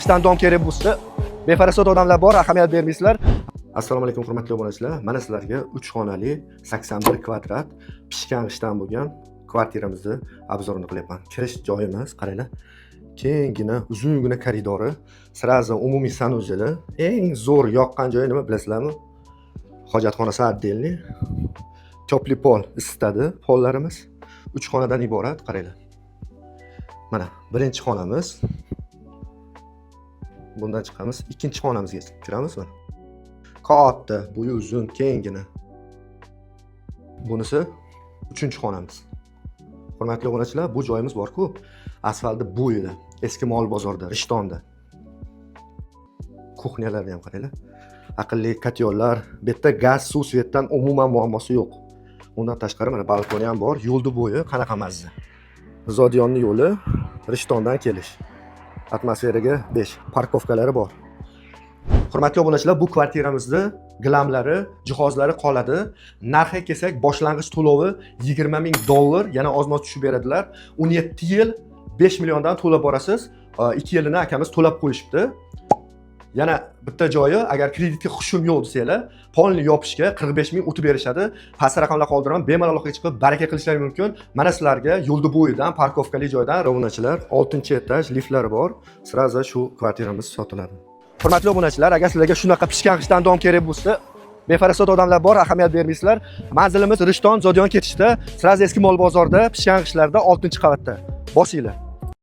ishdan dom kerak bo'lsa, befarasot odamlar bor, ahamiyat bermaysizlar. Assalomu alaykum hurmatli obunachilar. Mana sizlarga 3 xonali 81 kvadrat pishgan g'ishtdan bo'lgan kvartiramizni obzorini qilyapman. Kirish joyimiz, qaranglar. Kenggina, uzungina koridori, sразу umumiy sanuzeli. Eng zo'r yoqqan joyi nima bilasizlarmi? Hojatxonasi отдельный. Topli pol isitadi pollarimiz. 3 xonadan iborat, qaranglar. Mana birinchi xonamiz. Bundan chiqamiz, ikkinchi xonamizga kiramiz mana. Katta, bo'yi uzun, kenggina. Bunisi 3-xonamiz. Hurmatli obunachilar, bu joyimiz bor-ku, asfaltni bo'yida, eski mol bozorda, Rishtonda. Kuxnyalarni ham qaranglar. Aqlli kotyollar, bu yerda gaz, suv, svetdan umuman muammosi yo'q. Undan tashqari mana balkoni ham bor, yo'lni bo'yi qanaqa mazza. Zodiyonning yo'li Rishtondan kelish. Atmosferaga 5, parkovkalari bor. Hurmatli obunachilar, bu kvartiramizni glamlari, jihozlari qoladi. Narxi kelsak, boshlang'ich to'lovi $20,000, yana ozmoz tushib beradilar. 17 yil 5 milliondan to'lab borasiz. 2 yilini akamiz to'lab qo'yishibdi. Yana bitta joyi, agar kreditga xushim yo'q desanglar, polni yopishga 45 ming o'tib berishadi. Past raqamlar qoldiraman, bemalol chiqib baraka qilishlari mumkin. Mana sizlarga yo'lni bo'yidan, parkovkali joydan obunachilar, 6-etaj liftlari bor. Sразу shu kvartiramiz sotiladi. Hurmatli obunachilar, agar sizlarga shunaqa pishgan g'ishtdan dom kerak bo'lsa, befarasot odamlar bor, ahamiyat bermaysizlar. Manzilimiz Rishton, Zodiyon ketishda, sразу eski mol bozorda, pishgan g'ishtlarda 6-qavatda. Bosinglar.